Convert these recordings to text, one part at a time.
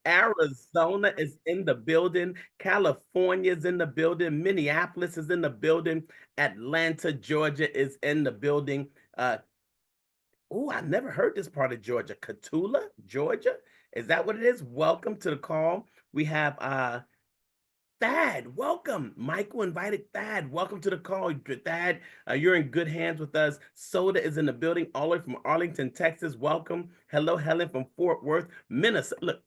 Arizona is in the building. California is in the building. Minneapolis is in the building. Atlanta, Georgia is in the building. Oh, I never heard this part of Georgia. Catula, Georgia? Is that what it is? Welcome to the call. We have Thad. Welcome. Michael invited Thad. Welcome to the call. Thad, you're in good hands with us. Soda is in the building, all the way from Arlington, Texas. Welcome. Hello, Helen from Fort Worth, Minnesota. Look,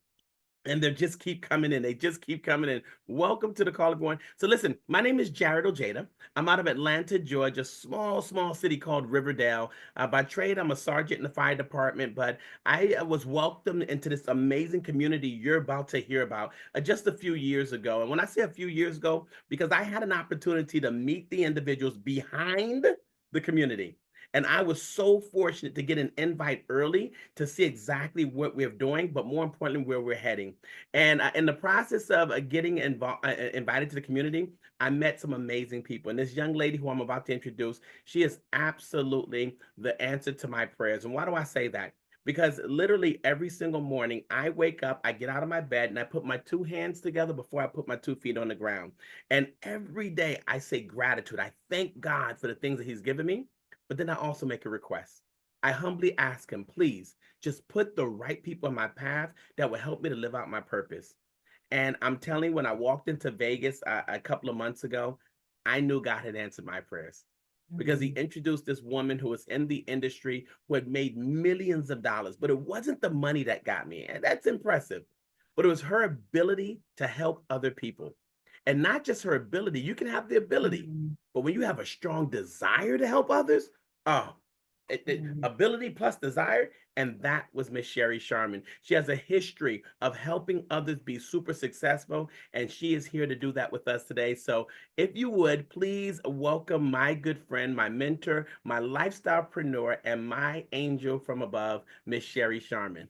and they just keep coming in. They just keep coming in. Welcome to the call, everyone. So listen, my name is Jared Ojeda. I'm out of Atlanta, Georgia, small city called Riverdale. By trade, I'm a sergeant in the fire department, but I was welcomed into this amazing community you're about to hear about just a few years ago. And when I say a few years ago, because I had an opportunity to meet the individuals behind the community. And I was so fortunate to get an invite early to see exactly what we're doing, but more importantly, where we're heading. And in the process of getting invited to the community, I met some amazing people. And this young lady who I'm about to introduce, she is absolutely the answer to my prayers. And why do I say that? Because literally every single morning I wake up, I get out of my bed, and I put my two hands together before I put my 2 feet on the ground. And every day I say gratitude. I thank God for the things that He's given me, but then I also make a request. I humbly ask Him, please just put the right people in my path that will help me to live out my purpose. And I'm telling you, when I walked into Vegas a couple of months ago, I knew God had answered my prayers because He Mhm. introduced this woman who was in the industry who had made millions of dollars. But it wasn't the money that got me, and that's impressive, but it was her ability to help other people. And not just her ability, you can have the ability, Mhm. but when you have a strong desire to help others, oh, Mhm. ability plus desire, and that was Miss Sherry Sharman. She has a history of helping others be super successful, and she is here to do that with us today. So, if you would please welcome my good friend, my mentor, my lifestylepreneur, and my angel from above, Miss Sherry Sharman.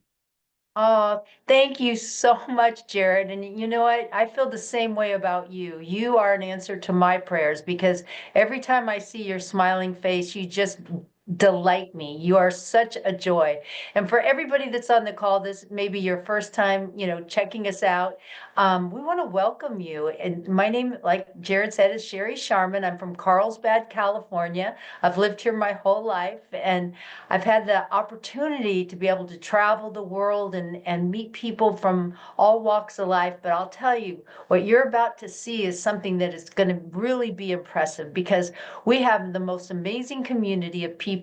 Oh, thank you so much, Jared. And you know what? I feel the same way about you. You are an answer to my prayers because every time I see your smiling face, you just delight me. You are such a joy. And for everybody that's on the call, this may be your first time, checking us out. We want to welcome you. And my name, like Jared said, is Sherry Sharman. I'm from Carlsbad, California. I've lived here my whole life, and I've had the opportunity to be able to travel the world and meet people from all walks of life. But I'll tell you, what you're about to see is something that is going to really be impressive because we have the most amazing community of people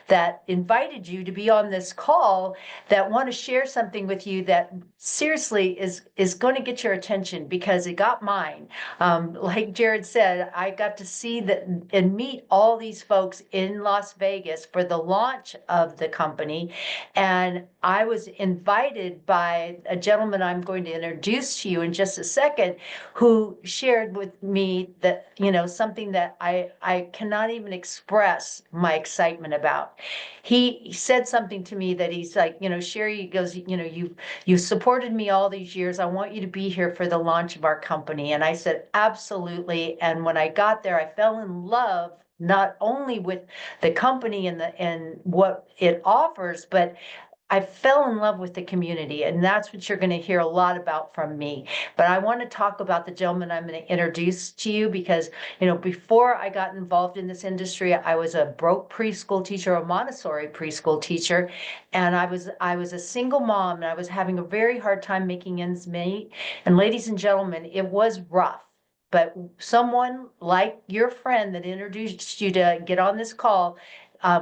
that invited you to be on this call that want to share something with you that seriously is going to get your attention because it got mine. Like Jared said, I got to see that and meet all these folks in Las Vegas for the launch of the company. And I was invited by a gentleman I'm going to introduce to you in just a second, who shared with me that, something that I cannot even express my excitement about. He said something to me that he's like, Sherry, he goes, you've supported me all these years. I want you to be here for the launch of our company. And I said, absolutely. And when I got there, I fell in love not only with the company and what it offers, but I fell in love with the community, and that's what you're going to hear a lot about from me. But I want to talk about the gentleman I'm going to introduce to you because, before I got involved in this industry, I was a broke preschool teacher, a Montessori preschool teacher, and I was a single mom, and I was having a very hard time making ends meet. And ladies and gentlemen, it was rough. But someone like your friend that introduced you to get on this call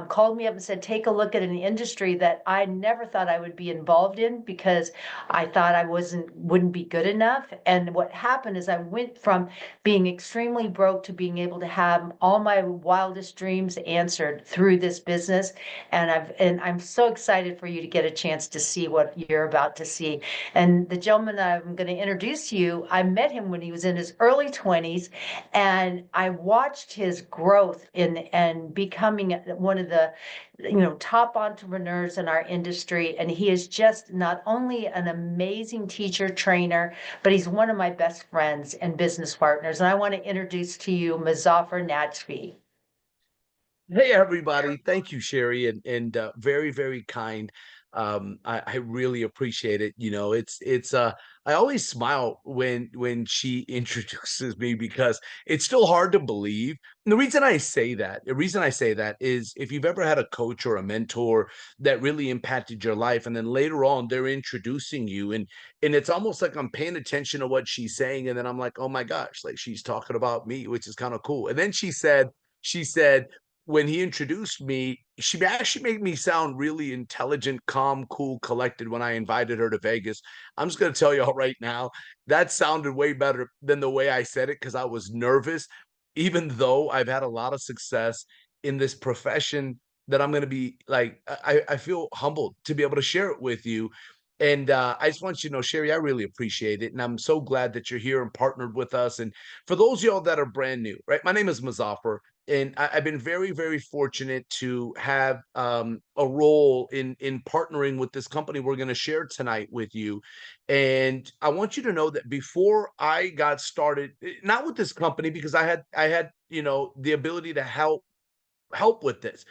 called me up and said, take a look at an industry that I never thought I would be involved in because I thought I wouldn't be good enough. And what happened is I went from being extremely broke to being able to have all my wildest dreams answered through this business. And I'm so excited for you to get a chance to see what you're about to see. And the gentleman that I'm going to introduce to you, I met him when he was in his early 20s, and I watched his growth in and becoming one of the top entrepreneurs in our industry. And he is just not only an amazing teacher trainer, but he's one of my best friends and business partners. And I want to introduce to you Muzaffar Najfi. Hey everybody, thank you, Sherry, and very, very kind. I really appreciate it. You know, I always smile when she introduces me because it's still hard to believe. And the reason I say that is if you've ever had a coach or a mentor that really impacted your life, and then later on they're introducing you, and it's almost like I'm paying attention to what she's saying, and then I'm like, oh my gosh, like she's talking about me, which is kind of cool. And then she said, when he introduced me, she actually made me sound really intelligent, calm, cool, collected when I invited her to Vegas. I'm just going to tell y'all right now, that sounded way better than the way I said it because I was nervous, even though I've had a lot of success in this profession that I'm going to be like, I feel humbled to be able to share it with you. And I just want you to know, Sherry, I really appreciate it. And I'm so glad that you're here and partnered with us. And for those of y'all that are brand new, right? My name is Mazafar, and I've been very, very fortunate to have a role in partnering with this company we're going to share tonight with you. And I want you to know that before I got started, not with this company because I had the ability to help with this,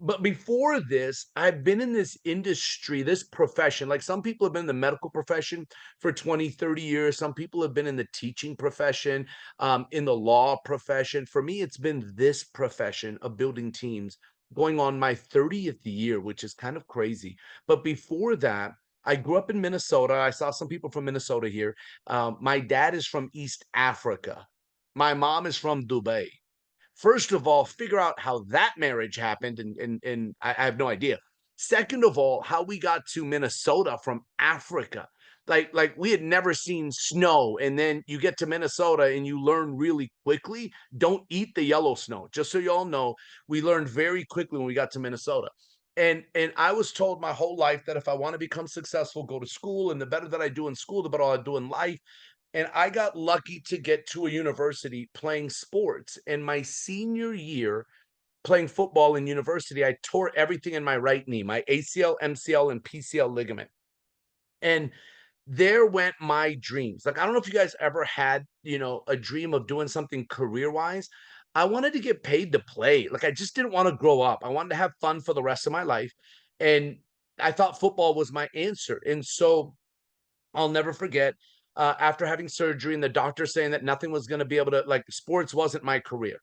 but before this, I've been in this industry, this profession. Like some people have been in the medical profession for 20, 30 years. Some people have been in the teaching profession, in the law profession. For me, it's been this profession of building teams going on my 30th year, which is kind of crazy. But before that, I grew up in Minnesota. I saw some people from Minnesota here. My dad is from East Africa. My mom is from Dubai. First of all, figure out how that marriage happened, and I have no idea. Second of all, how we got to Minnesota from Africa. Like we had never seen snow, and then you get to Minnesota and you learn really quickly. Don't eat the yellow snow. Just so you all know, we learned very quickly when we got to Minnesota. And I was told my whole life that if I want to become successful, go to school, and the better that I do in school, the better I do in life. And I got lucky to get to a university playing sports. In my senior year, playing football in university, I tore everything in my right knee, my ACL, MCL, and PCL ligament. And there went my dreams. Like, I don't know if you guys ever had, a dream of doing something career wise. I wanted to get paid to play. Like, I just didn't want to grow up. I wanted to have fun for the rest of my life. And I thought football was my answer. And so I'll never forget after having surgery and the doctor saying that nothing was going to be able to, like, sports wasn't my career.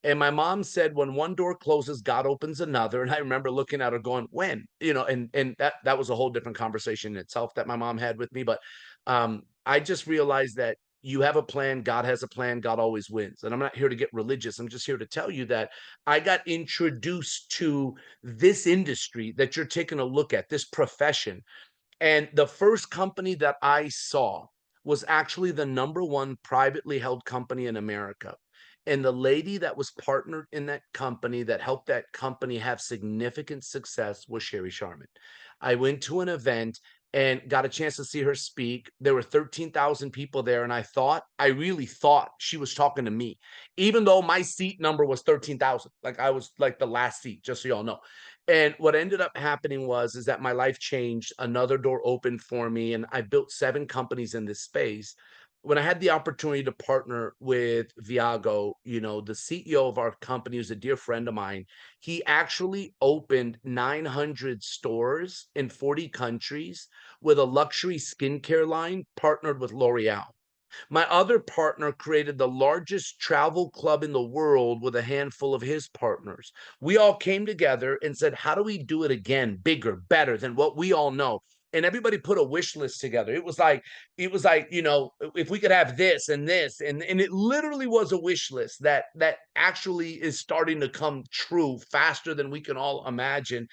And my mom said, when one door closes, God opens another. And I remember looking at her going, when? And that was a whole different conversation in itself that my mom had with me. But I just realized that you have a plan, God has a plan, God always wins. And I'm not here to get religious. I'm just here to tell you that I got introduced to this industry that you're taking a look at, this profession, and the first company that I saw was actually the number one privately held company in America. And the lady that was partnered in that company that helped that company have significant success was Sherry Sharman. I went to an event and got a chance to see her speak. There were 13,000 people there. And I really thought she was talking to me, even though my seat number was 13,000. Like I was like the last seat, just so y'all know. And what ended up happening is that my life changed. Another door opened for me, and I built 7 companies in this space. When I had the opportunity to partner with Viago, the CEO of our company, who's a dear friend of mine, he actually opened 900 stores in 40 countries with a luxury skincare line partnered with L'Oreal. My other partner created the largest travel club in the world with a handful of his partners. We all came together and said, how do we do it again, bigger, better than what we all know? And everybody put a wish list together. It was like, if we could have this and this, and it literally was a wish list that actually is starting to come true faster than we can all imagine.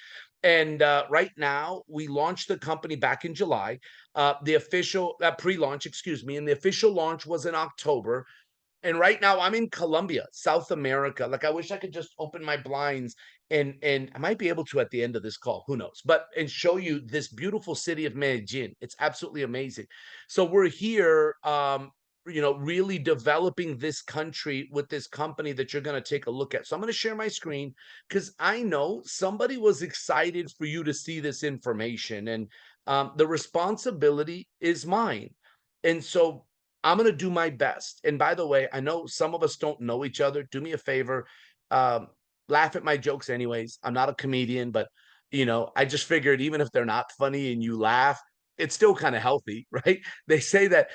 And right now, we launched the company back in July. The official pre-launch, excuse me, and the official launch was in October. And right now, I'm in Colombia, South America. Like, I wish I could just open my blinds and I might be able to at the end of this call, who knows? But and show you this beautiful city of Medellin. It's absolutely amazing. So we're here, really developing this country with this company that you're going to take a look at. So I'm going to share my screen because I know somebody was excited for you to see this information, and the responsibility is mine. And so I'm going to do my best. And by the way, I know some of us don't know each other. Do me a favor. Um, Laugh at my jokes anyways. I'm not a comedian, but I just figured even if they're not funny and you laugh, it's still kind of healthy, right? They say that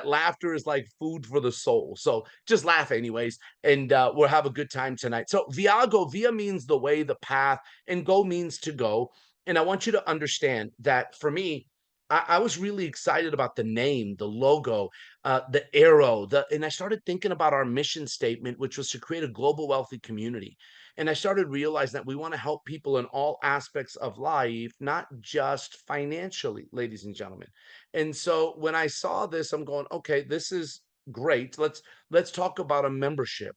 laughter is like food for the soul. So just laugh anyways, and we'll have a good time tonight. So Viago, via means the way, the path, and go means to go. And I want you to understand that for me, I was really excited about the name, the logo, the arrow, and I started thinking about our mission statement, which was to create a global wealthy community. And I started realizing that we want to help people in all aspects of life, not just financially, ladies and gentlemen. And so when I saw this, I'm going, okay, this is great. Let's talk about a membership.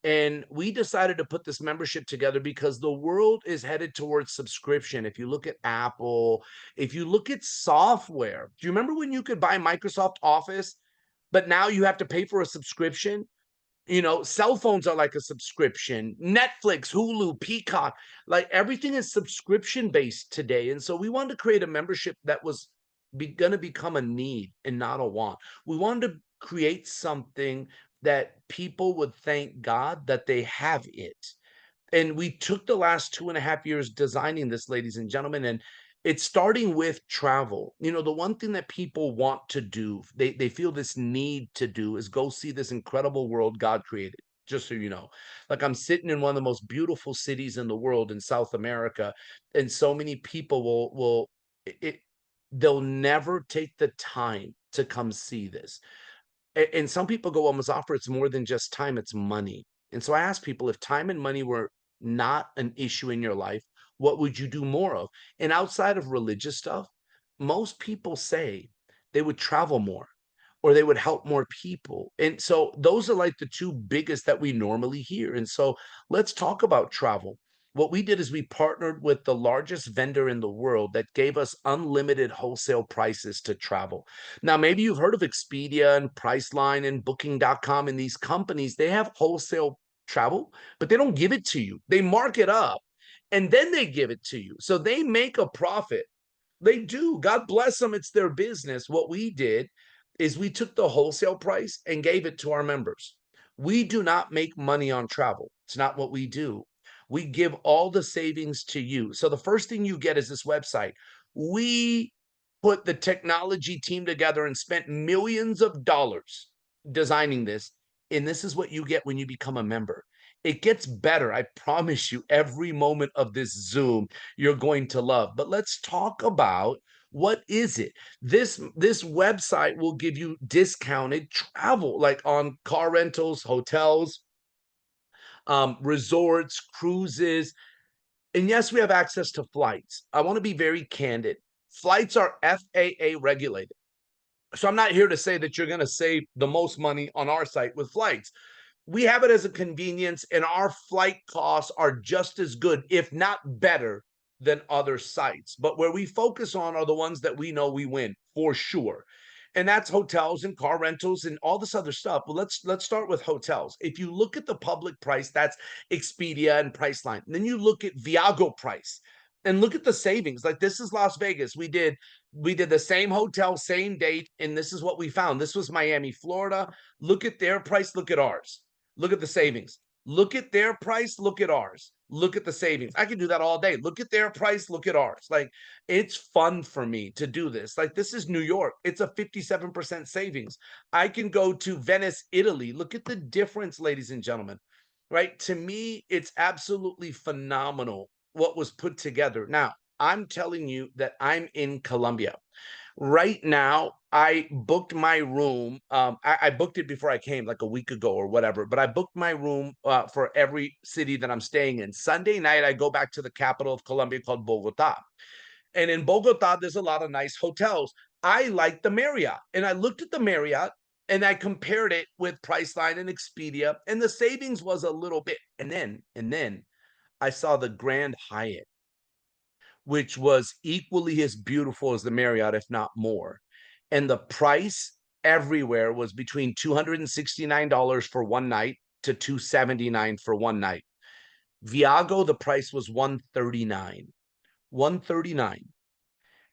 And we decided to put this membership together because the world is headed towards subscription. If you look at Apple, if you look at software, do you remember when you could buy Microsoft Office, but now you have to pay for a subscription? Cell phones are like a subscription. Netflix, Hulu, Peacock, like everything is subscription based today. And so we wanted to create a membership that was going to become a need and not a want. We wanted to create something that people would thank God that they have it. And we took the last 2.5 years designing this, ladies and gentlemen, and it's starting with travel. The one thing that people want to do, they feel this need to do, is go see this incredible world God created. Just so you know, like I'm sitting in one of the most beautiful cities in the world in South America, and so many people they'll never take the time to come see this. And some people go, well, Mazafar, it's more than just time, it's money. And so I ask people, if time and money were not an issue in your life, what would you do more of? And outside of religious stuff, most people say they would travel more or they would help more people. And so those are like the two biggest that we normally hear. And so let's talk about travel. What we did is we partnered with the largest vendor in the world that gave us unlimited wholesale prices to travel. Now, maybe you've heard of Expedia and Priceline and Booking.com, and these companies, they have wholesale travel, but they don't give it to you. They mark it up and then they give it to you. So they make a profit. They do. God bless them. It's their business. What we did is we took the wholesale price and gave it to our members. We do not make money on travel. It's not what we do. We give all the savings to you. So the first thing you get is this website. We put the technology team together and spent millions of dollars designing this. And this is what you get when you become a member. It gets better. I promise you, every moment of this Zoom, you're going to love. But let's talk about, what is it? This website will give you discounted travel, like on car rentals, hotels, resorts, cruises. And yes, we have access to flights. I want to be very candid. Flights are FAA regulated. So I'm not here to say that you're going to save the most money on our site with flights. We have it as a convenience, and our flight costs are just as good, if not better, than other sites. But where we focus on are the ones that we know we win for sure. And that's hotels and car rentals and all this other stuff. Well, let's start with hotels. If you look at the public price, that's Expedia and Priceline. And then you look at Viago price and look at the savings. Like, this is Las Vegas. We did the same hotel, same date, and this is what we found. This was Miami, Florida. Look at their price, look at ours. Look at the savings. Look at their price, look at ours. Look at the savings. I can do that all day. Look at their price, look at ours. Like, it's fun for me to do this. Like, this is New York. It's a 57% savings. I can go to Venice, Italy. Look at the difference, ladies and gentlemen. Right? To me, it's absolutely phenomenal what was put together. Now, I'm telling you that I'm in Colombia. Right now, I booked my room. I booked it before I came, like a week ago or whatever, but I booked my room for every city that I'm staying in. Sunday night, I go back to the capital of Colombia called Bogota. And in Bogota, there's a lot of nice hotels. I like the Marriott. And I looked at the Marriott and I compared it with Priceline and Expedia, and the savings was a little bit. And then I saw the Grand Hyatt, which was equally as beautiful as the Marriott, if not more. And the price everywhere was between $269 for one night to $279 for one night. Viago, the price was $139. $139.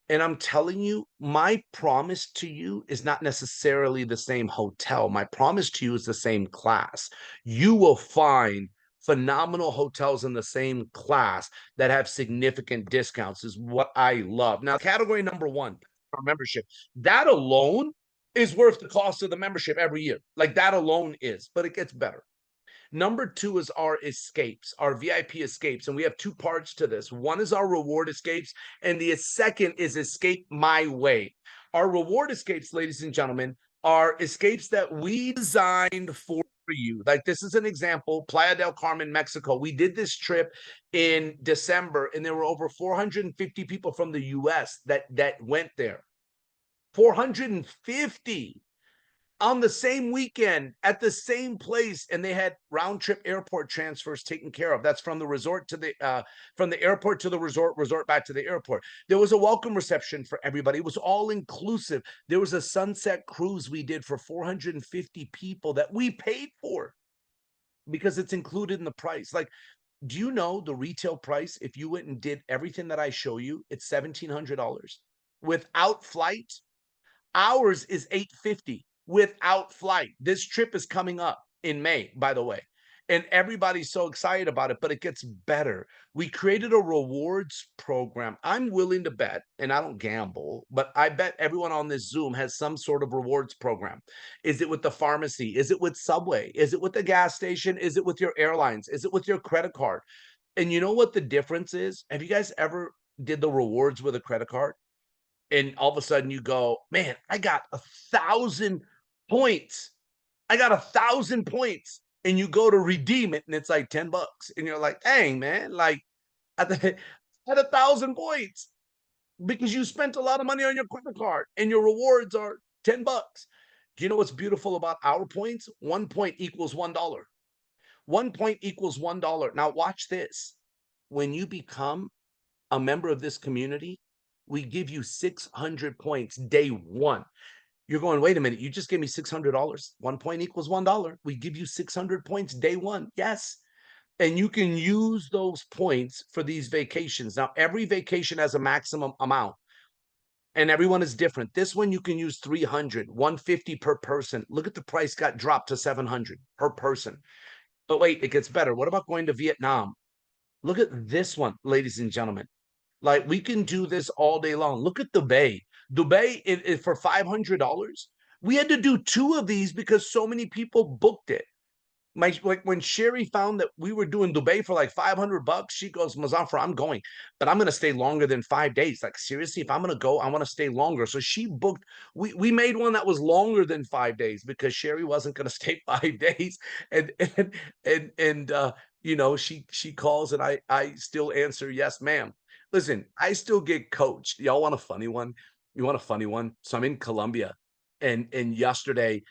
And I'm telling you, my promise to you is not necessarily the same hotel. My promise to you is the same class. You will find phenomenal hotels in the same class that have significant discounts is what I love. Now, category number one, our membership, that alone is worth the cost of the membership every year. Like that alone is, but it gets better. Number two is our escapes, our VIP escapes. And we have two parts to this. One is our reward escapes, and the second is Escape My Way. Our reward escapes, ladies and gentlemen, are escapes that we designed for you. Like this is an example, Playa del Carmen, Mexico. We did this trip in December, and there were over 450 people from the US that went there. 450 on the same weekend at the same place, and they had round trip airport transfers taken care of. That's from the resort to the from the airport to the resort back to the airport. There was a welcome reception for everybody. It was all inclusive. There was a sunset cruise we did for 450 people that we paid for because it's included in the price. Like, do you know the retail price if you went and did everything that I show you? It's $1,700 without flight. Ours is $850 without flight. This trip is coming up in May, by the way, and everybody's so excited about it, but it gets better. We created a rewards program. I'm willing to bet, and I don't gamble, but I bet everyone on this Zoom has some sort of rewards program. Is it with the pharmacy? Is it with Subway? Is it with the gas station? Is it with your airlines? Is it with your credit card? And you know what the difference is? Have you guys ever did the rewards with a credit card? And all of a sudden you go, man, I got 1,000 points. I got 1,000 points. And you go to redeem it and it's like $10. And you're like, dang, man, like I had 1,000 points because you spent a lot of money on your credit card and your rewards are $10. Do you know what's beautiful about our points? 1 point equals $1. 1 point equals $1. Now watch this. When you become a member of this community, we give you 600 points day one. You're going, wait a minute, you just gave me $600. 1 point equals $1. We give you 600 points day one. Yes. And you can use those points for these vacations. Now, every vacation has a maximum amount and everyone is different. This one you can use 300, 150 per person. Look at the price got dropped to 700 per person. But wait, it gets better. What about going to Vietnam? Look at this one, ladies and gentlemen. Like we can do this all day long. Look at Dubai. Dubai it for $500. We had to do 2 of these because so many people booked it. Like when Sherry found that we were doing Dubai for like $500, she goes, Muzaffar, I'm going, but I'm gonna stay longer than 5 days. Like seriously, if I'm gonna go, I want to stay longer. So she booked. We made one that was longer than 5 days because Sherry wasn't gonna stay 5 days, and you know she calls and I still answer yes, ma'am. Listen, I still get coached. Y'all want a funny one? You want a funny one? So I'm in Colombia, and yesterday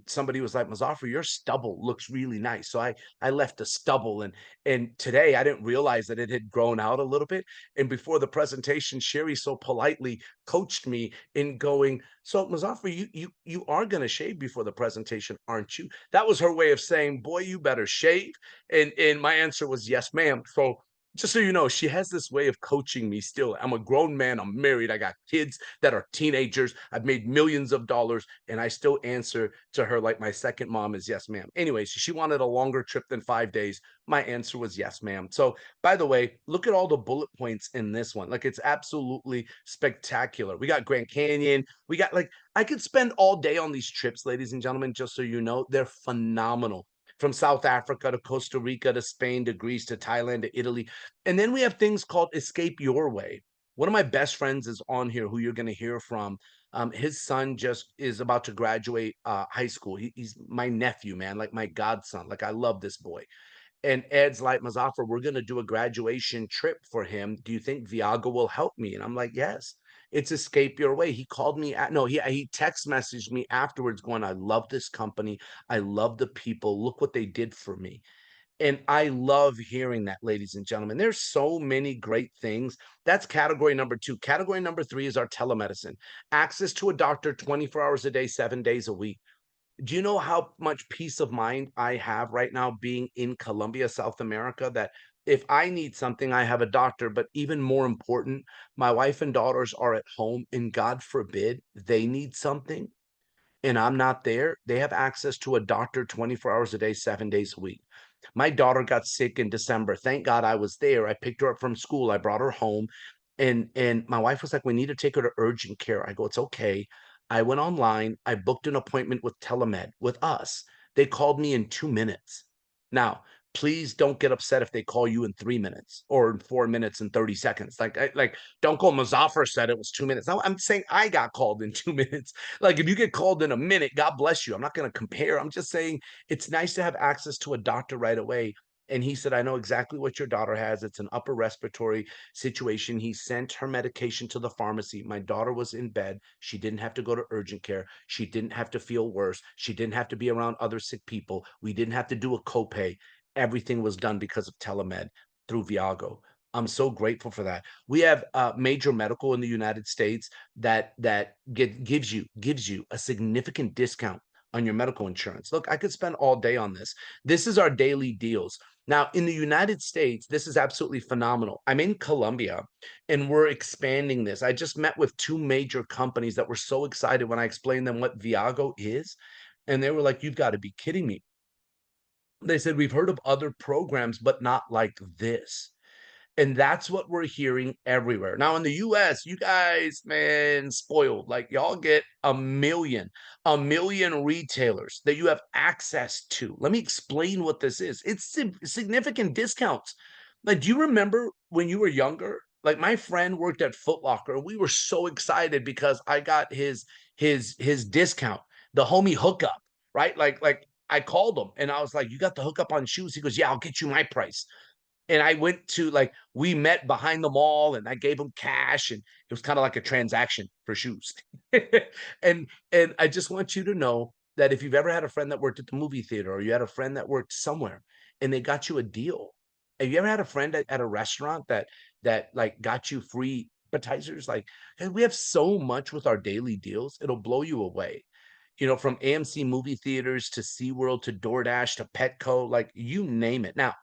somebody was like, Muzaffar, your stubble looks really nice. So I left a stubble, and today I didn't realize that it had grown out a little bit. And before the presentation, Sherry so politely coached me in going, so Muzaffar, you are gonna shave before the presentation, aren't you? That was her way of saying, boy, you better shave. And my answer was yes, ma'am. So just so you know, she has this way of coaching me still. I'm a grown man. I'm married. I got kids that are teenagers. I've made millions of dollars, and I still answer to her like my second mom is yes, ma'am. Anyways, she wanted a longer trip than 5 days. My answer was yes, ma'am. So, by the way, look at all the bullet points in this one. Like, it's absolutely spectacular. We got Grand Canyon. We got like, I could spend all day on these trips, ladies and gentlemen, just so you know, they're phenomenal. From South Africa to Costa Rica to Spain to Greece to Thailand to Italy. And then we have things called Escape Your Way. One of my best friends is on here who you're going to hear from. His son just is about to graduate high school. He's my nephew, man, like my godson. Like I love this boy. And Ed's like, Muzaffar, we're going to do a graduation trip for him. Do you think Viaga will help me? And I'm like, yes, it's Escape Your Way. He called me. No, he text messaged me afterwards going, I love this company. I love the people. Look what they did for me. And I love hearing that, ladies and gentlemen. There's so many great things. That's category number 2. Category number 3 is our telemedicine. Access to a doctor 24 hours a day, 7 days a week. Do you know how much peace of mind I have right now being in Colombia, South America, that if I need something, I have a doctor, but even more important, my wife and daughters are at home, and God forbid they need something and I'm not there, they have access to a doctor 24 hours a day, 7 days a week. My daughter got sick in December. Thank God I was there. I picked her up from school. I brought her home. And my wife was like, we need to take her to urgent care. I go, it's okay. I went online. I booked an appointment with Telemed with us. They called me in 2 minutes. Now, please don't get upset if they call you in 3 minutes or in 4 minutes and 30 seconds. Like, don't go. Mazafar said it was 2 minutes. No, I'm saying I got called in 2 minutes. Like, if you get called in a minute, God bless you. I'm not going to compare. I'm just saying it's nice to have access to a doctor right away. And he said, I know exactly what your daughter has. It's an upper respiratory situation. He sent her medication to the pharmacy. My daughter was in bed. She didn't have to go to urgent care. She didn't have to feel worse. She didn't have to be around other sick people. We didn't have to do a copay. Everything was done because of Telemed through Viago. I'm so grateful for that. We have major medical in the United States that gives you a significant discount on your medical insurance. Look, I could spend all day on this. This is our daily deals. Now, in the United States, this is absolutely phenomenal. I'm in Colombia and we're expanding this. I just met with two major companies that were so excited when I explained them what Viago is. And they were like, you've got to be kidding me. They said, we've heard of other programs, but not like this. And that's what we're hearing everywhere. Now in the US, you guys, man, spoiled. Like y'all get a million retailers that you have access to. Let me explain what this is. It's significant discounts. Like, do you remember when you were younger? Like my friend worked at Foot Locker. We were so excited because I got his discount, the homie hookup, right? Like I called him and I was like, you got the hookup on shoes? He goes, yeah, I'll get you my price. And I went to like, we met behind the mall and I gave him cash and it was kind of like a transaction for shoes. and I just want you to know that if you've ever had a friend that worked at the movie theater or you had a friend that worked somewhere and they got you a deal. Have you ever had a friend at a restaurant that like got you free appetizers? Like, hey, we have so much with our daily deals, it'll blow you away. You know, from AMC movie theaters to SeaWorld to DoorDash to Petco, like you name it. Now,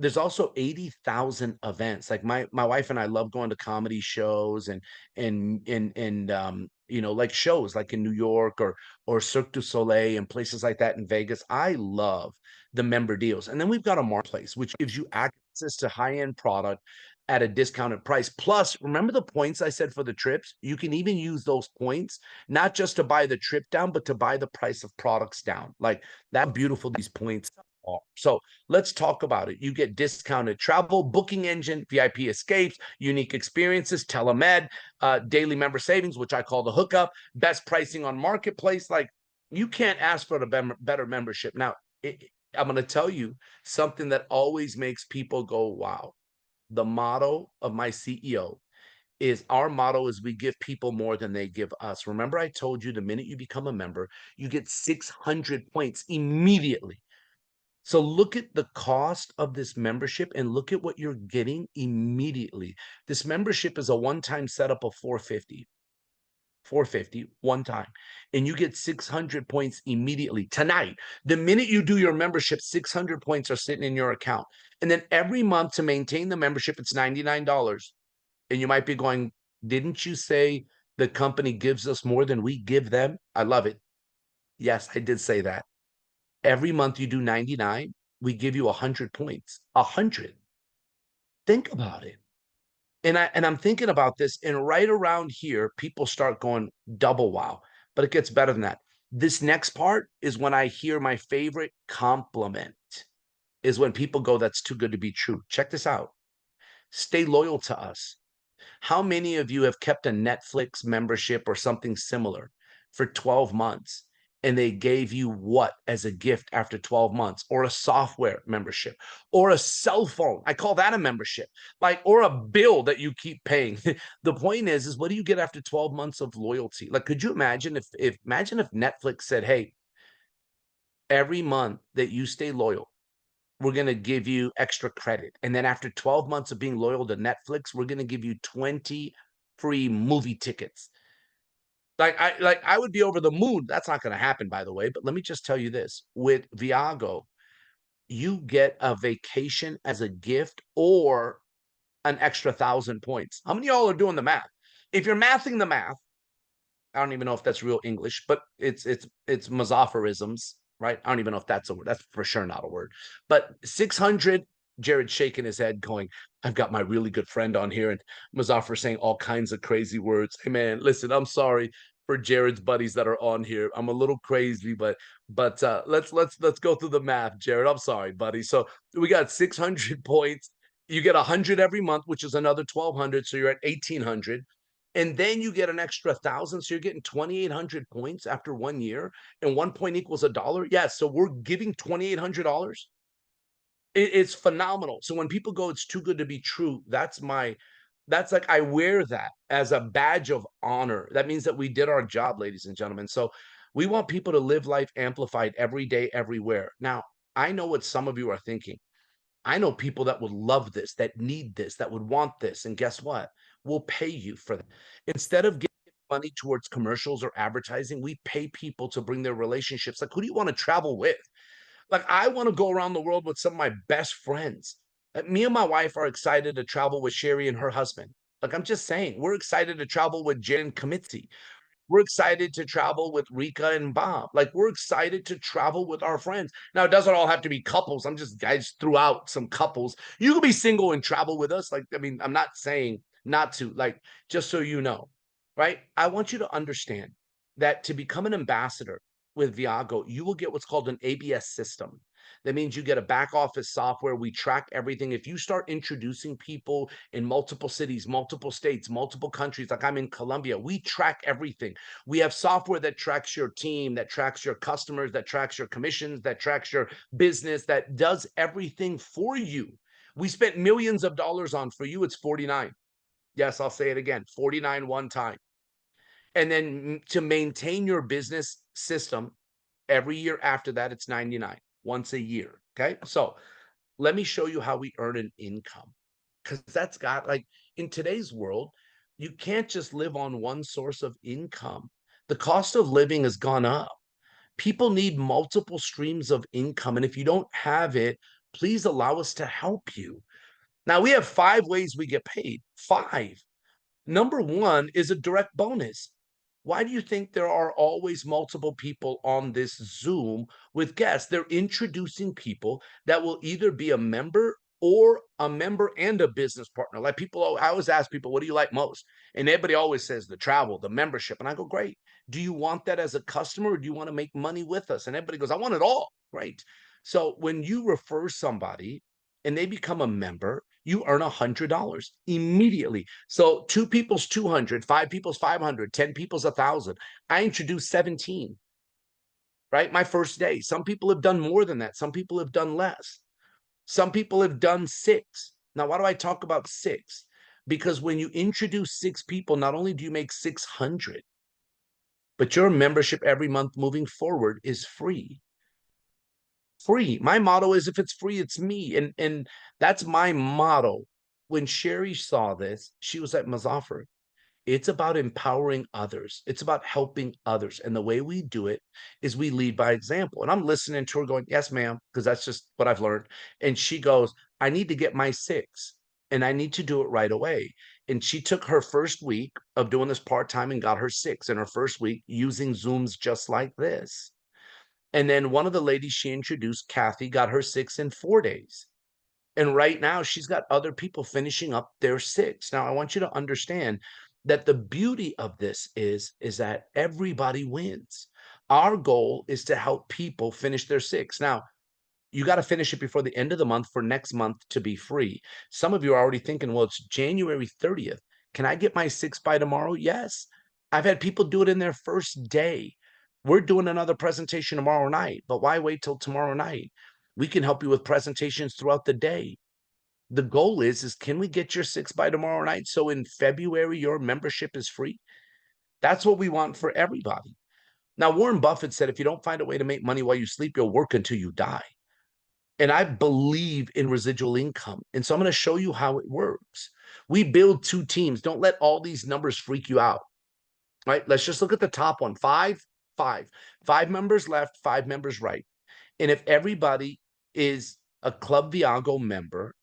there's also 80,000 events. Like my wife and I love going to comedy shows and you know, like shows like in New York or Cirque du Soleil and places like that in Vegas. I love the member deals. And then we've got a marketplace which gives you access to high-end product at a discounted price. Plus, remember the points I said for the trips? You can even use those points not just to buy the trip down, but to buy the price of products down. Like that beautiful these points are. So let's talk about it. You get discounted travel, booking engine, VIP escapes, unique experiences, telemed, daily member savings, which I call the hookup, best pricing on marketplace. Like you can't ask for a better membership. Now, I'm going to tell you something that always makes people go, wow. The motto of my CEO is our motto is we give people more than they give us. Remember, I told you the minute you become a member, you get 600 points immediately. So look at the cost of this membership and look at what you're getting immediately. This membership is a one-time setup of 450 one time, and you get 600 points immediately tonight. The minute you do your membership, 600 points are sitting in your account. And then every month to maintain the membership, it's $99. And you might be going, didn't you say the company gives us more than we give them? I love it. Yes, I did say that. Every month you do 99, we give you 100 points. 100. Think about it. And I'm thinking about this, and right around here, people start going double wow. But it gets better than that. This next part is when I hear my favorite compliment, is when people go, that's too good to be true. Check this out. Stay loyal to us. How many of you have kept a Netflix membership or something similar for 12 months? And they gave you what as a gift after 12 months, or a software membership, or a cell phone? I call that a membership, like, or a bill that you keep paying. The point is what do you get after 12 months of loyalty? Like, could you imagine if Netflix said, hey, every month that you stay loyal, we're going to give you extra credit. And then after 12 months of being loyal to Netflix, we're going to give you 20 free movie tickets. I would be over the moon. That's not going to happen, by the way. But let me just tell you this. With Viago, you get a vacation as a gift or an extra 1,000 points. How many of y'all are doing the math? If you're mathing the math, I don't even know if that's real English, but it's Mazaffarisms. right? I don't even know if that's a word. That's for sure not a word. But 600, Jared shaking his head, going, I've got my really good friend on here, and Muzaffar saying all kinds of crazy words. Hey man, listen, I'm sorry for Jared's buddies that are on here. I'm a little crazy, but let's go through the math, Jared. I'm sorry, buddy. So we got 600 points. You get 100 every month, which is another 1,200. So you're at 1,800. And then you get an extra 1,000. So you're getting 2,800 points after 1 year, and 1 point equals $1. Yeah. So we're giving $2,800. It's phenomenal. So when people go, it's too good to be true. That's like, I wear that as a badge of honor. That means that we did our job, ladies and gentlemen. So we want people to live life amplified every day, everywhere. Now, I know what some of you are thinking. I know people that would love this, that need this, that would want this. And guess what? We'll pay you for that. Instead of giving money towards commercials or advertising, we pay people to bring their relationships. Like, who do you want to travel with? Like, I want to go around the world with some of my best friends. Me and my wife are excited to travel with Sherry and her husband. Like, I'm just saying, we're excited to travel with Jen Kamitzi. We're excited to travel with Rika and Bob. Like, we're excited to travel with our friends. Now, it doesn't all have to be couples. I just threw out some couples. You can be single and travel with us. Like, I mean, I'm not saying not to, like, just so you know, right? I want you to understand that to become an ambassador with Viago, you will get what's called an ABS system. That means you get a back office software. We track everything. If you start introducing people in multiple cities, multiple states, multiple countries, like I'm in Colombia, we track everything. We have software that tracks your team, that tracks your customers, that tracks your commissions, that tracks your business, that does everything for you. We spent millions of dollars on. For you, it's 49. Yes, I'll say it again, 49 one time. And then to maintain your business system every year after that, it's 99 once a year. Okay. So let me show you how we earn an income. Because that's got, like, in today's world, you can't just live on one source of income. The cost of living has gone up. People need multiple streams of income. And if you don't have it, please allow us to help you. Now, we have 5 ways we get paid. 5. Number one is a direct bonus. Why do you think there are always multiple people on this Zoom with guests? They're introducing people that will either be a member or a member and a business partner. Like, people, I always ask people, what do you like most? And everybody always says the travel, the membership. And I go, great. Do you want that as a customer, or do you want to make money with us? And everybody goes, I want it all. Great. So when you refer somebody and they become a member, you earn $100 immediately. So 2 people's 200, 5 people's 500, 10 people's 1,000. I introduced 17, right? My first day. Some people have done more than that. Some people have done less. Some people have done 6. Now, why do I talk about 6? Because when you introduce 6 people, not only do you make 600, but your membership every month moving forward is free. Free. My motto is, if it's free, it's me. And that's my motto. When Sherry saw this, she was like, Muzaffar, it's about empowering others. It's about helping others. And the way we do it is we lead by example. And I'm listening to her going, yes, ma'am, because that's just what I've learned. And she goes, I need to get my 6 and I need to do it right away. And she took her first week of doing this part-time and got her 6 in her first week using Zooms just like this. And then one of the ladies she introduced, Kathy, got her 6 in 4 days. And right now she's got other people finishing up their 6. Now, I want you to understand that the beauty of this is that everybody wins. Our goal is to help people finish their 6. Now, you got to finish it before the end of the month for next month to be free. Some of you are already thinking, well, it's January 30th. Can I get my 6 by tomorrow? Yes. I've had people do it in their first day. We're doing another presentation tomorrow night, but why wait till tomorrow night? We can help you with presentations throughout the day. The goal is can we get your 6 by tomorrow night? So in February, your membership is free. That's what we want for everybody. Now, Warren Buffett said, if you don't find a way to make money while you sleep, you'll work until you die. And I believe in residual income. And so I'm going to show you how it works. We build 2 teams. Don't let all these numbers freak you out. Right? Let's just look at the top one. 5 members left, 5 members right. And if everybody is a Club Viago member,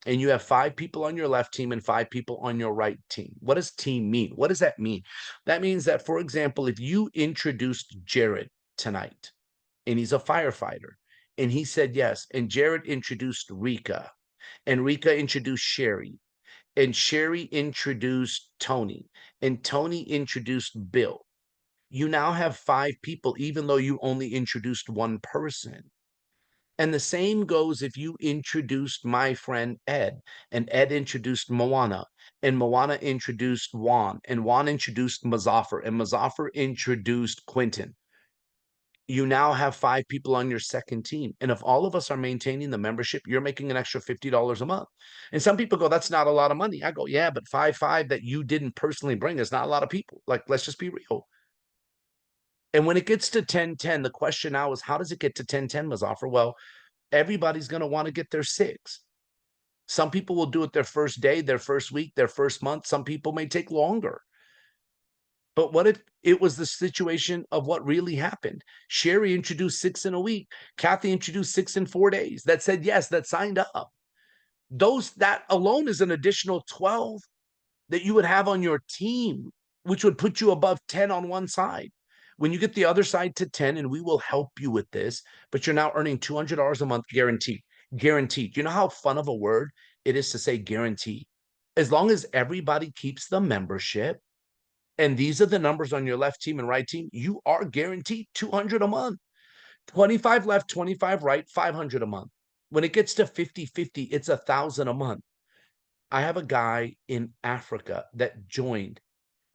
and you have 5 people on your left team and 5 people on your right team. What does team mean? What does that mean? That means that, for example, if you introduced Jared tonight and he's a firefighter. And he said yes. And Jared introduced Rika, and Rika introduced Sherry, and Sherry introduced Tony, and Tony introduced Bill. You now have 5 people, even though you only introduced one person. And the same goes if you introduced my friend Ed, and Ed introduced Moana, and Moana introduced Juan, and Juan introduced Mazaffer, and Mazaffer introduced Quentin. You now have 5 people on your second team. And if all of us are maintaining the membership, you're making an extra $50 a month. And some people go, that's not a lot of money. I go, yeah, but 5 that you didn't personally bring is not a lot of people. Like, let's just be real. And when it gets to 10-10, the question now is, how does it get to 10-10, Mazaffer? Well, everybody's going to want to get their 6. Some people will do it their first day, their first week, their first month. Some people may take longer. But what if it was the situation of what really happened? Sherry introduced 6 in a week. Kathy introduced 6 in 4 days that said yes, that signed up. That alone is an additional 12 that you would have on your team, which would put you above 10 on one side. When you get the other side to 10, and we will help you with this, but you're now earning $200 a month guaranteed. Guaranteed. You know how fun of a word it is to say guarantee? As long as everybody keeps the membership, and these are the numbers on your left team and right team, you are guaranteed $200 a month. 25 left, 25 right, 500 a month. When it gets to 50-50, it's $1,000 a month. I have a guy in Africa that joined.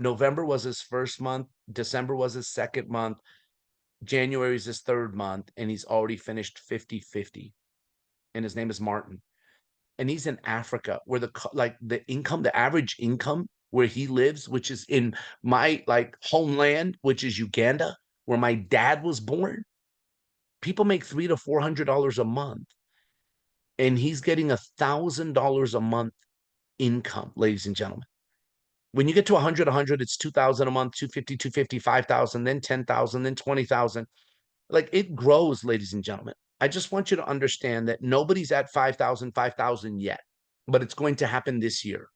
November was his first month. December was his second month. January is his third month, and he's already finished 50-50. And his name is Martin. And he's in Africa, where the average income where he lives, which is in my homeland, which is Uganda, where my dad was born, people make $300 to $400 a month. And he's getting $1,000 a month income, ladies and gentlemen. When you get to 100, it's 2,000 a month, 250, 250, 5,000, then 10,000, then 20,000. Like, it grows, ladies and gentlemen. I just want you to understand that nobody's at 5,000 yet, but it's going to happen this year.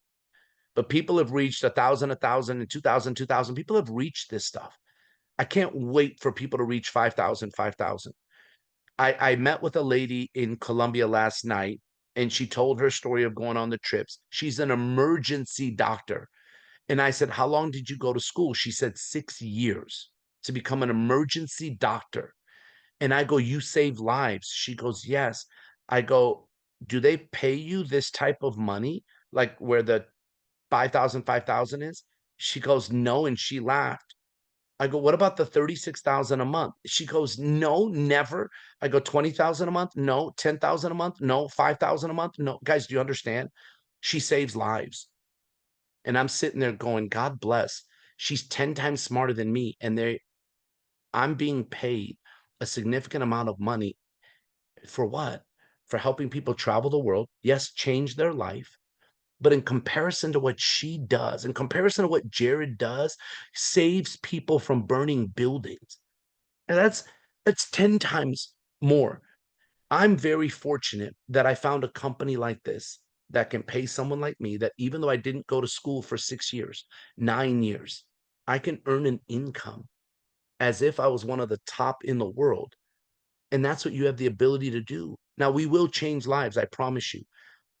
But people have reached 1,000, 1,000, and 2,000, 2,000. People have reached this stuff. I can't wait for people to reach 5,000, 5,000. I met with a lady in Colombia last night, and she told her story of going on the trips. She's an emergency doctor. And I said, how long did you go to school? She said 6 years to become an emergency doctor. And I go, you save lives. She goes, yes. I go, do they pay you this type of money? Like where the 5,000 is? She goes, no. And she laughed. I go, what about the 36,000 a month? She goes, no, never. I go, 20,000 a month? No. 10,000 a month? No. 5,000 a month? No. Guys, do you understand? She saves lives. And I'm sitting there going, God bless. She's 10 times smarter than me. And I'm being paid a significant amount of money for what? For helping people travel the world. Yes, change their life. But in comparison to what she does, in comparison to what Jared does, saves people from burning buildings. And that's 10 times more. I'm very fortunate that I found a company like this that can pay someone like me, that even though I didn't go to school for 6 years, 9 years, I can earn an income as if I was one of the top in the world. And that's what you have the ability to do. Now, we will change lives, I promise you.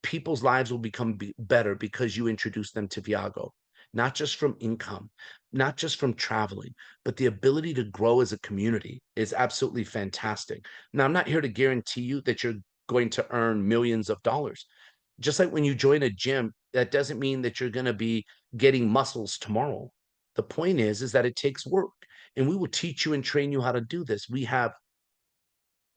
People's lives will become better because you introduce them to Viago, not just from income, not just from traveling, but the ability to grow as a community is absolutely fantastic. Now, I'm not here to guarantee you that you're going to earn millions of dollars. Just like when you join a gym, that doesn't mean that you're going to be getting muscles tomorrow. The point is that it takes work, and we will teach you and train you how to do this. We have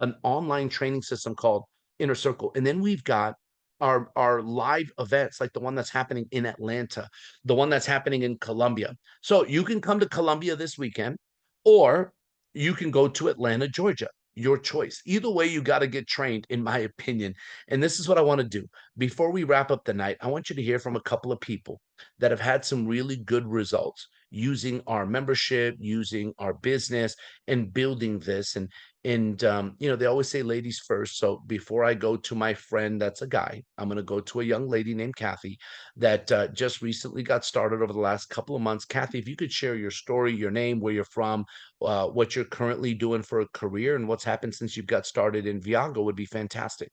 an online training system called Inner Circle, and then we've got our live events, like the one that's happening in Atlanta, the one that's happening in Colombia. So you can come to Colombia this weekend, or you can go to Atlanta, Georgia. Your choice. Either way, you got to get trained, in my opinion. And this is what I want to do. Before we wrap up the night, I want you to hear from a couple of people that have had some really good results. using our membership, using our business, and building this. And you know, they always say ladies first. So before I go to my friend that's a guy, I'm going to go to a young lady named Kathy that just recently got started over the last couple of months. Kathy, if you could share your story, your name, where you're from, what you're currently doing for a career, and what's happened since you've got started in Viago would be fantastic.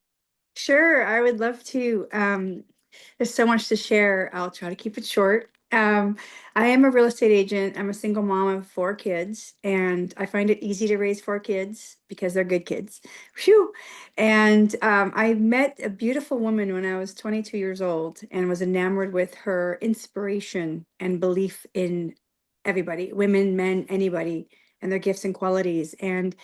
Sure, I would love to. There's so much to share. I'll try to keep it short. I am a real estate agent. I'm a single mom of 4 kids, and I find it easy to raise 4 kids because they're good kids. Phew. And I met a beautiful woman when I was 22 years old and was enamored with her inspiration and belief in everybody, women, men, anybody, and their gifts and qualities. And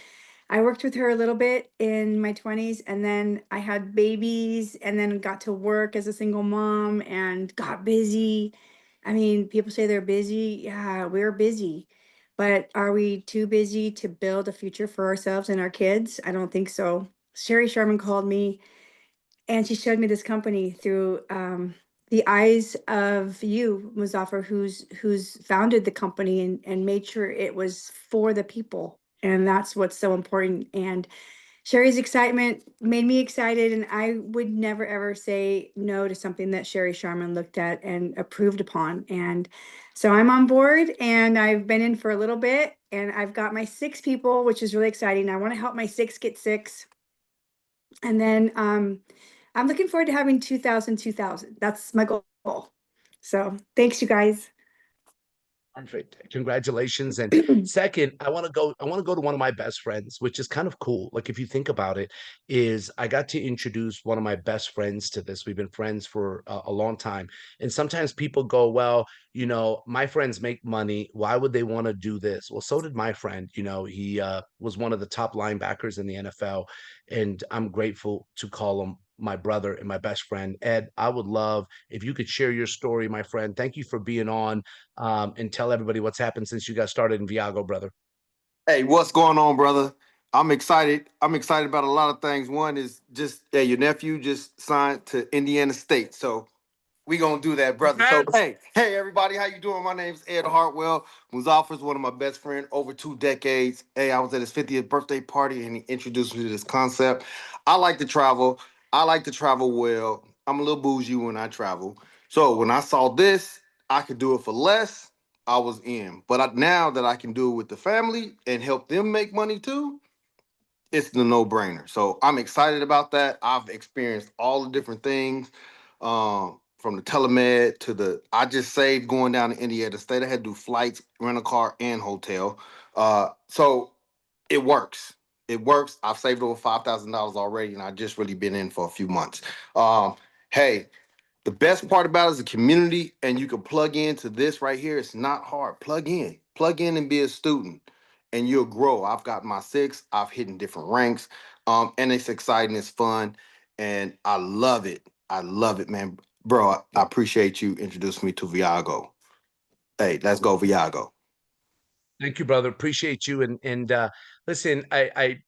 I worked with her a little bit in my 20s, and then I had babies and then got to work as a single mom and got busy. I mean, people say they're busy. Yeah, we're busy. But are we too busy to build a future for ourselves and our kids? I don't think so. Sherry Sharman called me and she showed me this company through the eyes of you, Muzaffar, who's founded the company and made sure it was for the people. And that's what's so important. And Sherry's excitement made me excited, and I would never ever say no to something that Sherry Sharman looked at and approved upon. And so I'm on board, and I've been in for a little bit, and I've got my 6 people, which is really exciting. I want to help my 6 get 6. And then I'm looking forward to having 2,000. That's my goal. So thanks, you guys. Perfect. Congratulations. And second, I want to go to one of my best friends, which is kind of cool. Like if you think about it, is I got to introduce one of my best friends to this. We've been friends for a long time. And sometimes people go, well, you know, my friends make money. Why would they want to do this? Well, so did my friend. You know, he was one of the top linebackers in the NFL. And I'm grateful to call him my brother and my best friend. Ed, I would love if you could share your story, my friend. Thank you for being on, and tell everybody what's happened since you got started in Viago, brother. Hey, what's going on, brother? I'm excited. I'm excited about a lot of things. One is just your nephew just signed to Indiana State, so we gonna do that, brother. So hey, everybody, how you doing? My name's Ed Hartwell. Muzaffar's one of my best friends over 2 decades. Hey, I was at his 50th birthday party and he introduced me to this concept. I like to travel. I like to travel well. I'm a little bougie when I travel. So when I saw this, I could do it for less. I was in. But now that I can do it with the family and help them make money too, it's the no-brainer. So I'm excited about that. I've experienced all the different things, from the telemed to I just saved going down to Indiana State. I had to do flights, rent a car, and hotel. So it works. It works. I've saved over $5,000 already, and I just really been in for a few months. Hey, the best part about it is the community, and you can plug into this right here. It's not hard. Plug in and be a student, and you'll grow. I've got my 6. I've hit in different ranks, and it's exciting. It's fun, and I love it. I love it, man. Bro, I appreciate you introducing me to Viago. Hey, let's go, Viago. Thank you, brother. Appreciate you. And listen, I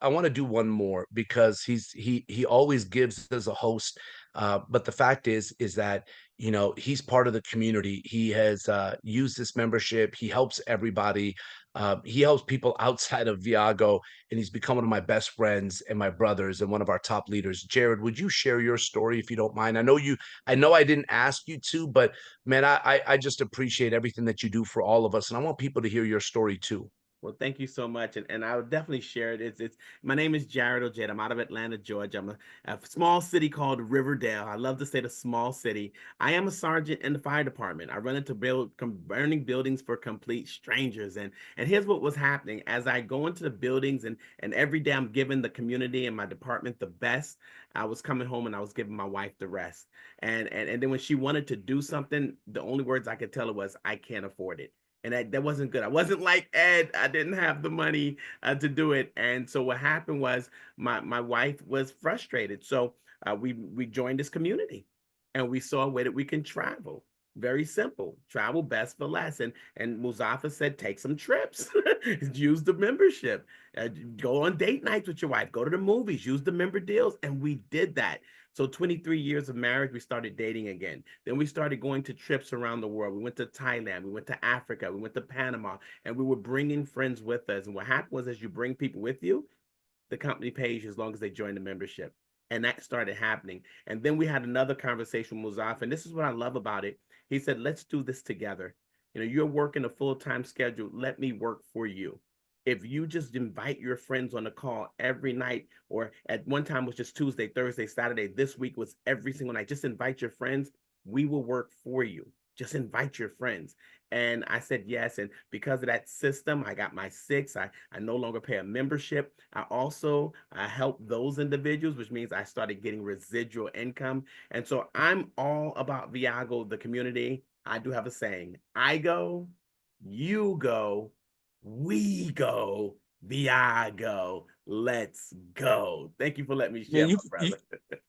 want to do one more because he always gives as a host. But the fact is that you know he's part of the community. He has used this membership. He helps everybody. He helps people outside of Viago, and he's become one of my best friends and my brothers and one of our top leaders. Jared, would you share your story if you don't mind? I know you. I know I didn't ask you to, but man, I just appreciate everything that you do for all of us, and I want people to hear your story too. Well, thank you so much, and I would definitely share it. It's my name is Jared Ojeda. I'm out of Atlanta, Georgia. I'm a small city called Riverdale. I love to say the small city. I am a sergeant in the fire department. I run into burning buildings for complete strangers, and here's what was happening as I go into the buildings, and every day I'm giving the community and my department the best. I was coming home and I was giving my wife the rest, and then when she wanted to do something, the only words I could tell her was, "I can't afford it." And that wasn't good. I wasn't like Ed. I didn't have the money to do it. And so what happened was my wife was frustrated. So we joined this community, and we saw a way that we can travel. Very simple. Travel best for less. And Muzaffar said, take some trips. Use the membership. Go on date nights with your wife. Go to the movies. Use the member deals. And we did that. So 23 years of marriage, we started dating again. Then we started going to trips around the world. We went to Thailand, we went to Africa, we went to Panama, and we were bringing friends with us. And what happened was, as you bring people with you, the company pays you as long as they join the membership. And that started happening. And then we had another conversation with Muzaf, and this is what I love about it. He said, let's do this together. You know, you're working a full-time schedule. Let me work for you. If you just invite your friends on a call every night, or at one time it was just Tuesday, Thursday, Saturday, this week was every single night, just invite your friends, we will work for you. Just invite your friends. And I said yes. And because of that system, I got my 6. I no longer pay a membership. I also help those individuals, which means I started getting residual income. And so I'm all about Viago, the community. I do have a saying, I go, you go, we go, Viago. Let's go. Thank you for letting me share, Man, my brother.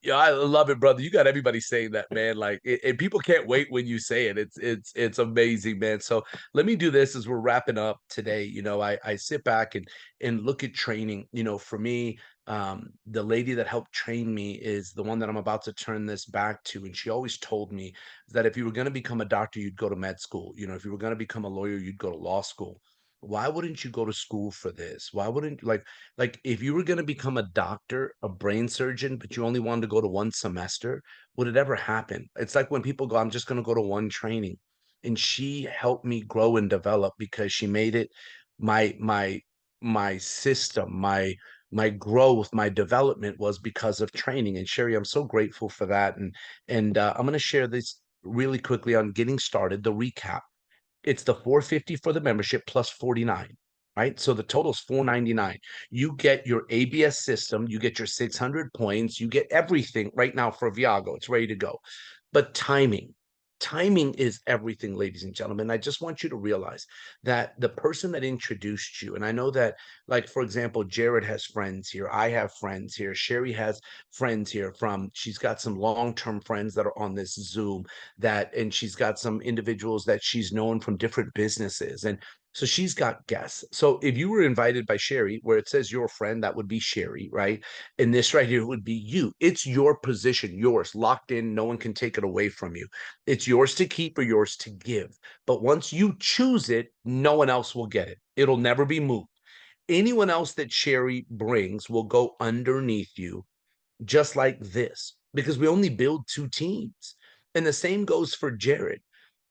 yeah, I love it, brother. You got everybody saying that, man. Like, and people can't wait when you say it. It's amazing, man. So let me do this as we're wrapping up today. You know, I sit back and look at training. You know, for me, the lady that helped train me is the one that I'm about to turn this back to, and she always told me that if you were going to become a doctor, you'd go to med school. You know, if you were going to become a lawyer, you'd go to law school. Why wouldn't you go to school for this? Why wouldn't like if you were going to become a doctor, a brain surgeon, but you only wanted to go to one semester, would it ever happen? It's like when people go, I'm just going to go to one training. And she helped me grow and develop because she made it my system, my growth, my development was because of training. And Sherry, I'm so grateful for that. And I'm going to share this really quickly on getting started, the recap. It's the 450 for the membership plus 49, right? So the total is 499. You get your ABS system, you get your 600 points, you get everything right now for Viago. It's ready to go. But timing is everything, ladies and gentlemen. I just want you to realize that the person that introduced you, and I know that, like, for example, Jared has friends here, I have friends here, Sherry has friends here she's got some long-term friends that are on this Zoom, and she's got some individuals that she's known from different businesses. And so she's got guests. So if you were invited by Sherry, where it says your friend, that would be Sherry, right? And this right here would be you. It's your position, yours, locked in. No one can take it away from you. It's yours to keep or yours to give. But once you choose it, no one else will get it. It'll never be moved. Anyone else that Sherry brings will go underneath you, just like this, because we only build 2 teams. And the same goes for Jared,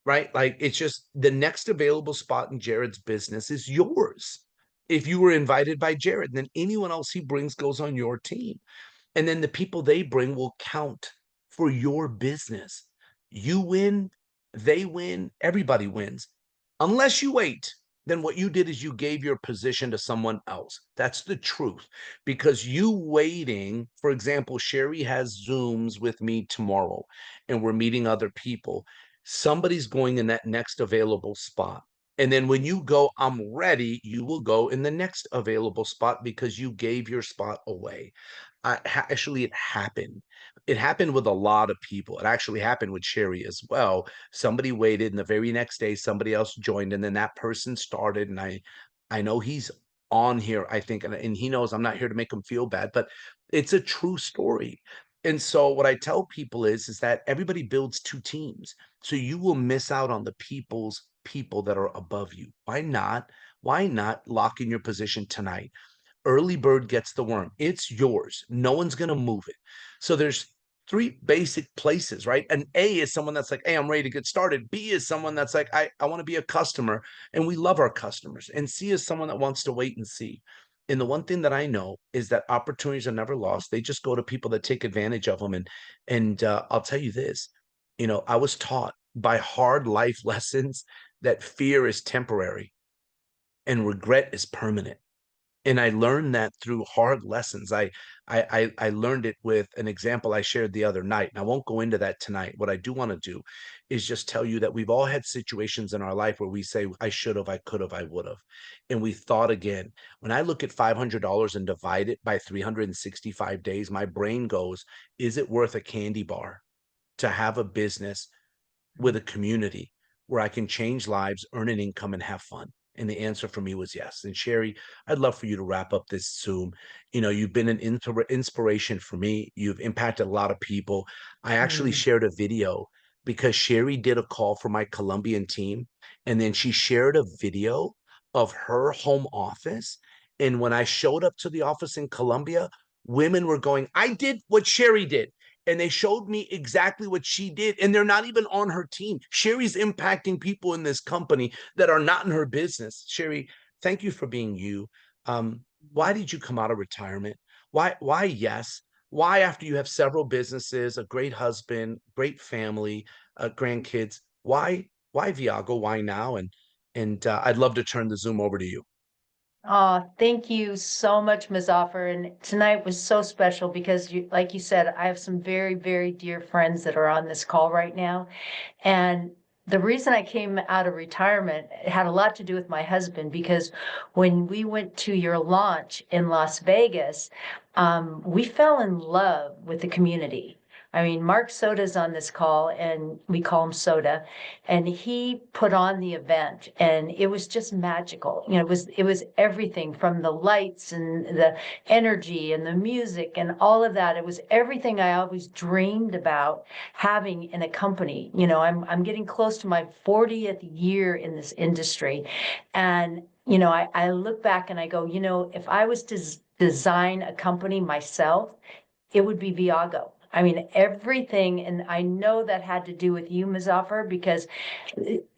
right? Like, it's just the next available spot in Jared's business is yours. If you were invited by Jared, then anyone else he brings goes on your team. And then the people they bring will count for your business. You win, they win, everybody wins. Unless you wait, then what you did is you gave your position to someone else. That's the truth. Because you waiting, for example, Sherry has Zooms with me tomorrow, and we're meeting other people. Somebody's going in that next available spot. And then when you go, I'm ready, you will go in the next available spot because you gave your spot away. Actually, it happened. It happened with a lot of people. It actually happened with Sherry as well. Somebody waited, and the very next day, somebody else joined, and then that person started. And I know he's on here, I think, and he knows I'm not here to make him feel bad, but it's a true story. And so what I tell people is that everybody builds 2 teams. So you will miss out on the people that are above you. Why not? Why not lock in your position tonight? Early bird gets the worm. It's yours. No one's going to move it. So there's 3 basic places, right? And A is someone that's like, hey, I'm ready to get started. B is someone that's like, I want to be a customer, and we love our customers. And C is someone that wants to wait and see. And the one thing that I know is that opportunities are never lost. They just go to people that take advantage of them. And I'll tell you this, I was taught by hard life lessons that fear is temporary and regret is permanent. And I learned that through hard lessons. I learned it with an example I shared the other night, and I won't go into that tonight. What I do want to do is just tell you that we've all had situations in our life where we say, I should have, I could have, I would have. And we thought again. When I look at $500 and divide it by 365 days, my brain goes, is it worth a candy bar to have a business with a community where I can change lives, earn an income, and have fun? And the answer for me was yes. And Sherry, I'd love for you to wrap up this Zoom. You know, you've been an inspiration for me. You've impacted a lot of people. I actually Mm. shared a video because Sherry did a call for my Colombian team, and then she shared a video of her home office. And when I showed up to the office in Colombia, women were going, I did what Sherry did. And they showed me exactly what she did. And they're not even on her team. Sherry's impacting people in this company that are not in her business. Sherry, thank you for being you. Why did you come out of retirement? Why yes? Why, after you have several businesses, a great husband, great family, grandkids, why Viago? Why now? And I'd love to turn the Zoom over to you. Thank you so much, Ms. Offer. And tonight was so special because you, like you said, I have some very, very dear friends that are on this call right now. And the reason I came out of retirement, it had a lot to do with my husband, because when we went to your launch in Las Vegas, we fell in love with the community. I mean, Mark Soda's on this call, and we call him Soda, and he put on the event, and it was just magical. You know, it was everything from the lights and the energy and the music and all of that. It was everything I always dreamed about having in a company. You know, I'm getting close to my 40th year in this industry, and you know, I look back and I go, you know, if I was to design a company myself, it would be Viago. I mean, everything, and I know that had to do with you, Mazafar, because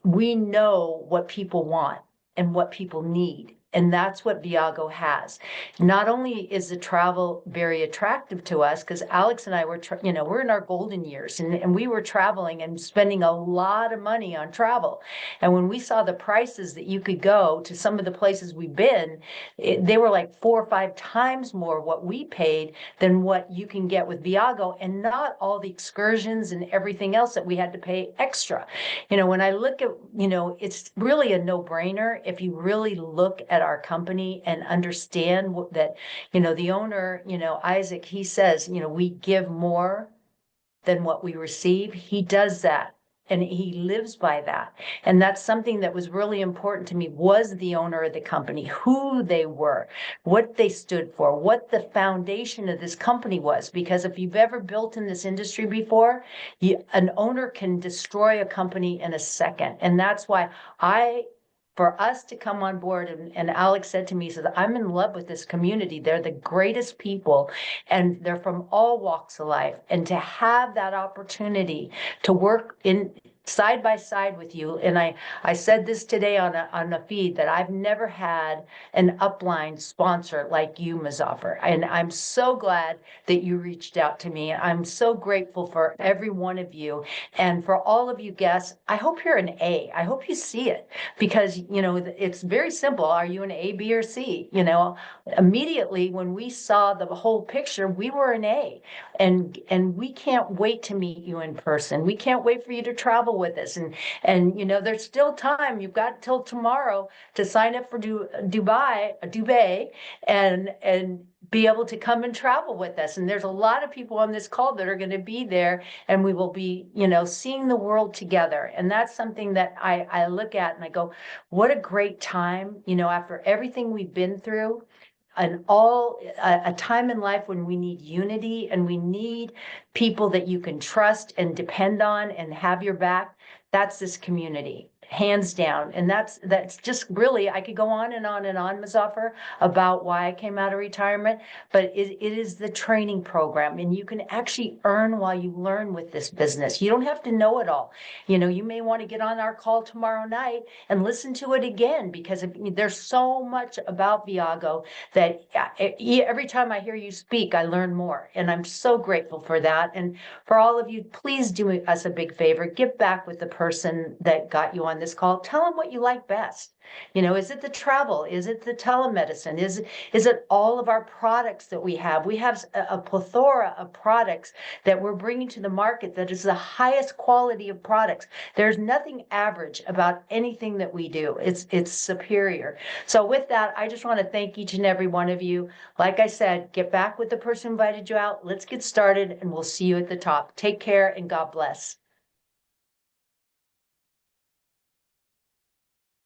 we know what people want and what people need. And that's what Viago has. Not only is the travel very attractive to us, because Alex and I were, you know, we're in our golden years, and we were traveling and spending a lot of money on travel. And when we saw the prices that you could go to some of the places we've been, they were like 4 or 5 times more what we paid than what you can get with Viago, and not all the excursions and everything else that we had to pay extra. You know, when I look at, you know, it's really a no-brainer if you really look at our company and understand that, you know, the owner, you know, Isaac, he says, you know, we give more than what we receive. He does that. And he lives by that. And that's something that was really important to me, was the owner of the company, who they were, what they stood for, what the foundation of this company was. Because if you've ever built in this industry before, an owner can destroy a company in a second. And that's why for us to come on board, and Alex said to me, he says, I'm in love with this community. They're the greatest people, and they're from all walks of life. And to have that opportunity to work in side by side with you, and I said this today on a feed, that I've never had an upline sponsor like you, Mazafar. And I'm so glad that you reached out to me. I'm so grateful for every one of you. And for all of you guests, I hope you're an A. I hope you see it, because, you know, it's very simple. Are you an A, B, or C? You know, immediately when we saw the whole picture, we were an A. And we can't wait to meet you in person. We can't wait for you to travel with us. And you know, there's still time. You've got till tomorrow to sign up for Dubai, and be able to come and travel with us. And there's a lot of people on this call that are going to be there, and we will be, you know, seeing the world together. And that's something that I look at and I go, what a great time, you know, after everything we've been through. And a time in life when we need unity, and we need people that you can trust and depend on and have your back. That's this community, hands down. And that's just really, I could go on and on and on, Mazafar, about why I came out of retirement, but it is the training program, and you can actually earn while you learn with this business. You don't have to know it all. You know, you may want to get on our call tomorrow night and listen to it again, because there's so much about Viago that every time I hear you speak, I learn more. And I'm so grateful for that. And for all of you, please do us a big favor. Get back with the person that got you on this call. Tell them what you like best. You know, is it the travel? Is it the telemedicine? Is it all of our products that we have? We have a plethora of products that we're bringing to the market that is the highest quality of products. There's nothing average about anything that we do. It's superior. So with that, I just want to thank each and every one of you. Like I said, get back with the person who invited you out. Let's get started, and we'll see you at the top. Take care, and God bless.